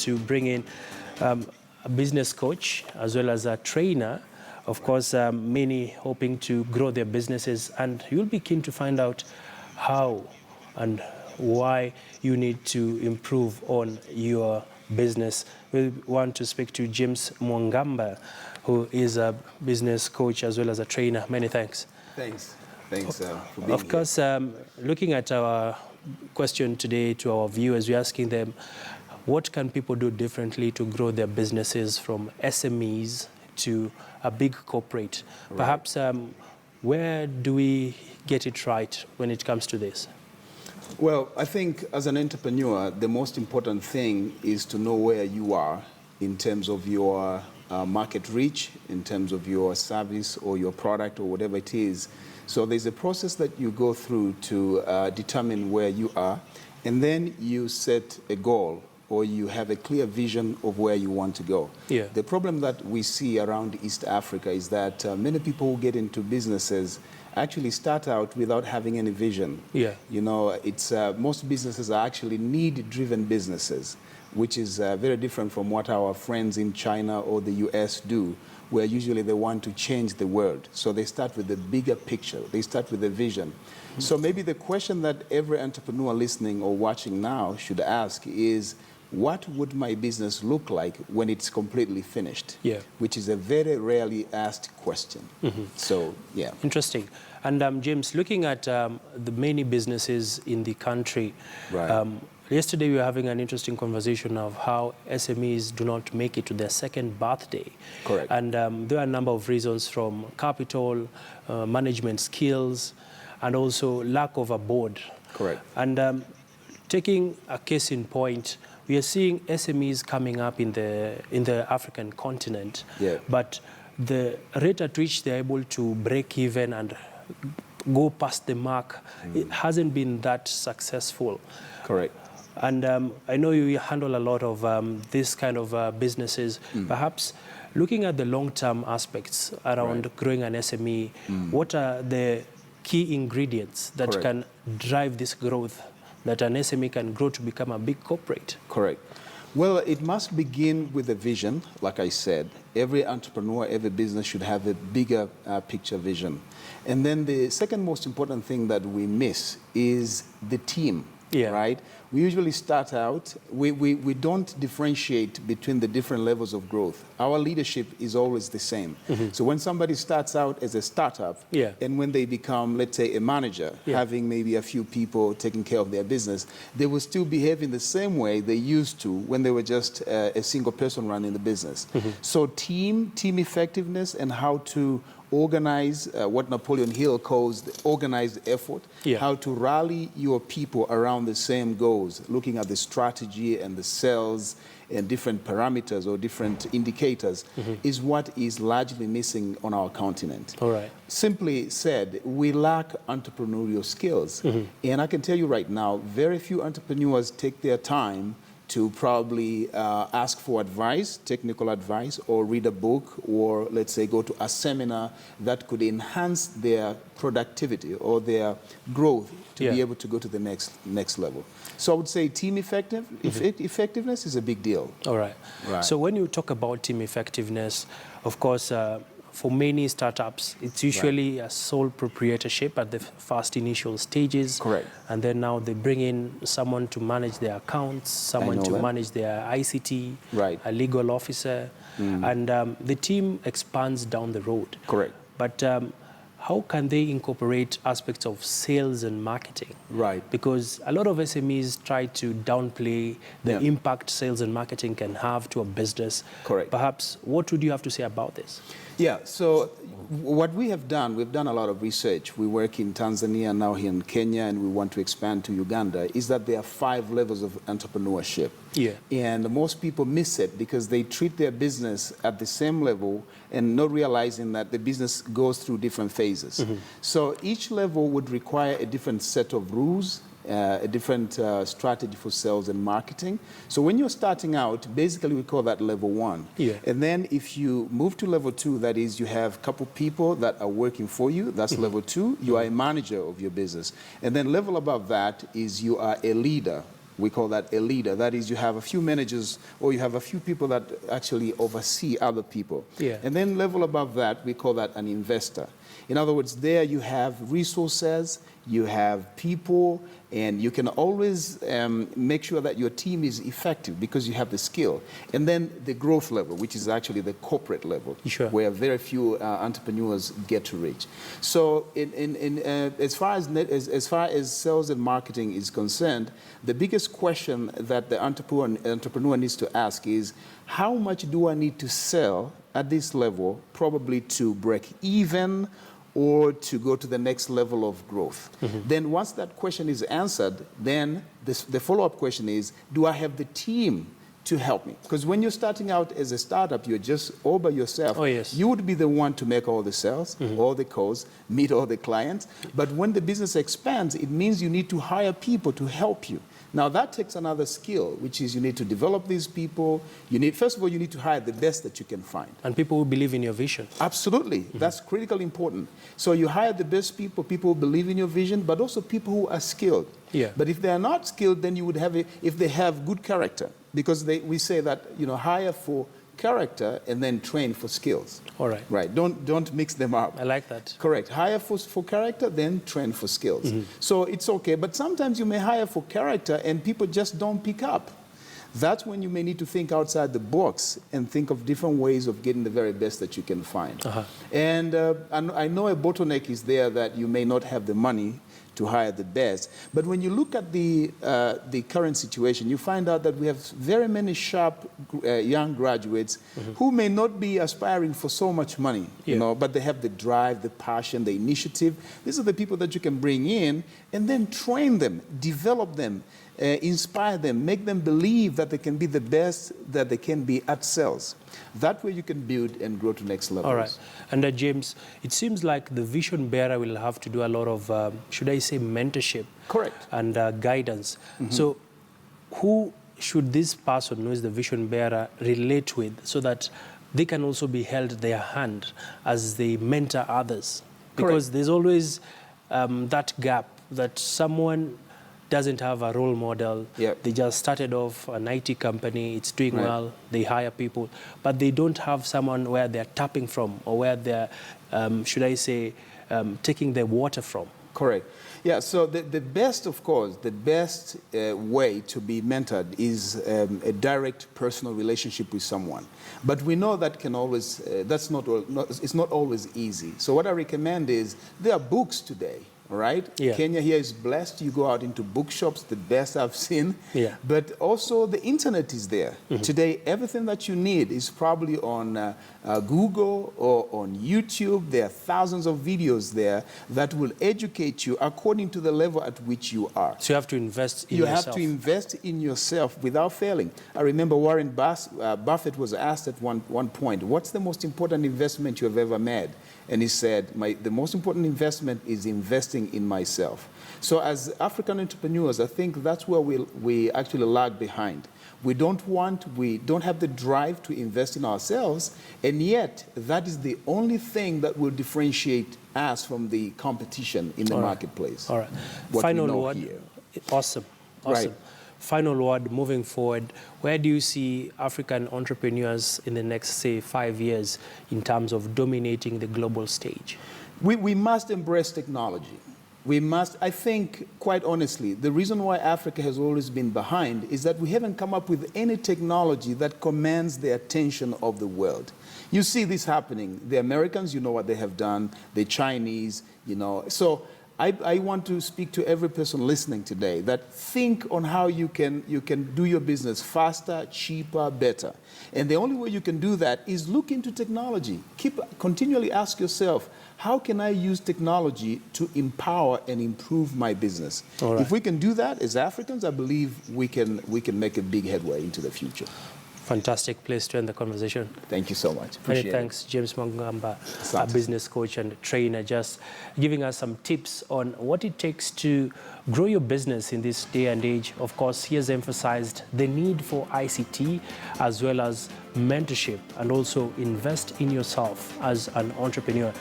to bring in a business coach as well as a trainer. Of course, many hoping to grow their businesses, and you'll be keen to find out how and why you need to improve on your business. We want to speak to James Mwagamba, who is a business coach as well as a trainer. Many thanks. Thanks for being here. Of course, looking at our question today to our viewers, we're asking them, what can people do differently to grow their businesses from SMEs to a big corporate? Right. Perhaps where do we get it right when it comes to this? Well, I think as an entrepreneur, the most important thing is to know where you are in terms of your market reach, in terms of your service or your product or whatever it is. So there's a process that you go through to determine where you are, and then you set a goal or you have a clear vision of where you want to go. Yeah. The problem that we see around East Africa is that many people who get into businesses actually start out without having any vision. Yeah. You know, it's most businesses are actually need-driven businesses, which is very different from what our friends in China or the US do, where usually they want to change the world. So they start with the bigger picture. They start with a vision. Mm-hmm. So maybe the question that every entrepreneur listening or watching now should ask is, what would my business look like when it's completely finished? Yeah. Which is a very rarely asked question. Mm-hmm. So, yeah. Interesting. And James, looking at the many businesses in the country, right. Yesterday we were having an interesting conversation of how SMEs do not make it to their second birthday. Correct. And there are a number of reasons, from capital, management skills, and also lack of a board. Correct. And taking a case in point, we are seeing SMEs coming up in the African continent, yeah. But the rate at which they're able to break even and go past the mark, it hasn't been that successful. Correct. And I know you handle a lot of this kind of businesses. Perhaps looking at the long-term aspects around right. growing an SME, what are the key ingredients that Correct. Can drive this growth, that an SME can grow to become a big corporate? Correct. Well, it must begin with a vision, like I said. Every entrepreneur, every business should have a bigger picture vision. And then the second most important thing that we miss is the team. Yeah. Right? We usually start out, we don't differentiate between the different levels of growth. Our leadership is always the same. Mm-hmm. So when somebody starts out as a startup, yeah. and when they become, let's say, a manager, yeah. having maybe a few people taking care of their business, they will still behave in the same way they used to when they were just a single person running the business. Mm-hmm. So team effectiveness, and how to organize what Napoleon Hill calls the organized effort, yeah. how to rally your people around the same goals, looking at the strategy and the sales and different parameters or different indicators, is what is largely missing on our continent. All right. Simply said, we lack entrepreneurial skills. And I can tell you right now, very few entrepreneurs take their time to probably ask for advice, technical advice, or read a book, or let's say go to a seminar that could enhance their productivity or their growth to yeah. be able to go to the next level. So I would say team effectiveness is a big deal. All right. Right. So when you talk about team effectiveness, of course, for many startups, it's usually right. a sole proprietorship at the first initial stages. Correct. And then now they bring in someone to manage their accounts, someone to manage their ICT, right. a legal officer, and the team expands down the road. Correct. But how can they incorporate aspects of sales and marketing? Right. Because a lot of SMEs try to downplay the yeah. impact sales and marketing can have to a business. Correct. Perhaps, what would you have to say about this? Yeah, so what we have done, we've done a lot of research. We work in Tanzania, now here in Kenya, and we want to expand to Uganda, is that there are 5 levels of entrepreneurship. Yeah. And most people miss it because they treat their business at the same level and not realizing that the business goes through different phases. So each level would require a different set of rules, a different strategy for sales and marketing. So when you're starting out, basically we call that level 1. Yeah. And then if you move to level 2, that is you have a couple people that are working for you, that's level 2, you are a manager of your business. And then level above that is you are a leader We call that a leader. That is, you have a few managers or you have a few people that actually oversee other people. Yeah. And then level above that, we call that an investor. In other words, there you have resources, you have people, and you can always make sure that your team is effective because you have the skill. And then the growth level, which is actually the corporate level, Sure. where very few entrepreneurs get to reach. So as far as sales and marketing is concerned, the biggest question that the entrepreneur needs to ask is, how much do I need to sell at this level, probably to break even or to go to the next level of growth? Then once that question is answered, then the follow-up question is, do I have the team to help me? Because when you're starting out as a startup, you're just all by yourself. Oh, yes. You would be the one to make all the sales, all the calls, meet all the clients. But when the business expands, it means you need to hire people to help you. Now that takes another skill, which is you need to develop these people. First of all, you need to hire the best that you can find. And people who believe in your vision. Absolutely. That's critically important. So you hire the best people who believe in your vision, but also people who are skilled. Yeah. But if they are not skilled, then you would have if they have good character, because we say that, hire for character and then train for skills. All right. Right. Don't mix them up. I like that. Correct. Hire for character, then train for skills. So it's okay. But sometimes you may hire for character and people just don't pick up. That's when you may need to think outside the box and think of different ways of getting the very best that you can find. And I know a bottleneck is there that you may not have the money to hire the best. But when you look at the current situation, you find out that we have very many sharp young graduates who may not be aspiring for so much money, but they have the drive, the passion, the initiative. These are the people that you can bring in and then train them, develop them, inspire them, make them believe that they can be the best that they can be at sales. That way you can build and grow to next levels. All right. And James, it seems like the vision bearer will have to do a lot of, should I say, mentorship. Correct. And guidance. So who should this person who is the vision bearer relate with so that they can also be held their hand as they mentor others? Because there's always that gap that someone doesn't have a role model. Yep. They just started off an IT company, it's doing well, they hire people, but they don't have someone where they're tapping from or where they're, should I say, taking their water from. Correct. Yeah, so the best, of course, the best way to be mentored is a direct personal relationship with someone. But we know that can always, it's not always easy. So what I recommend is, there are books today. Right? Yeah. Kenya here is blessed. You go out into bookshops, the best I've seen. Yeah. But also the internet is there. Today, everything that you need is probably on Google or on YouTube. There are thousands of videos there that will educate you according to the level at which you are. So you have to invest in yourself. You have to invest in yourself without failing. I remember Warren Buffett was asked at one point, what's the most important investment you have ever made? And he said, the most important investment is investing in myself. So as African entrepreneurs, I think that's where we actually lag behind. We don't have the drive to invest in ourselves, and yet that is the only thing that will differentiate us from the competition in the marketplace. All right. Final word. Here. Awesome. Right. Final word, moving forward, where do you see African entrepreneurs in the next, say, 5 years in terms of dominating the global stage? We must embrace technology. We must, I think, quite honestly, the reason why Africa has always been behind is that we haven't come up with any technology that commands the attention of the world. You see this happening. The Americans, you know what they have done. The Chinese, So I want to speak to every person listening today that think on how you can do your business faster, cheaper, better. And the only way you can do that is look into technology. Continually ask yourself, how can I use technology to empower and improve my business? All right. If we can do that as Africans, I believe we can make a big headway into the future. Fantastic place to end the conversation. Thank you so much. Many thanks, James Mwagamba, a business coach and trainer, just giving us some tips on what it takes to grow your business in this day and age. Of course, he has emphasized the need for ICT as well as mentorship, and also invest in yourself as an entrepreneur.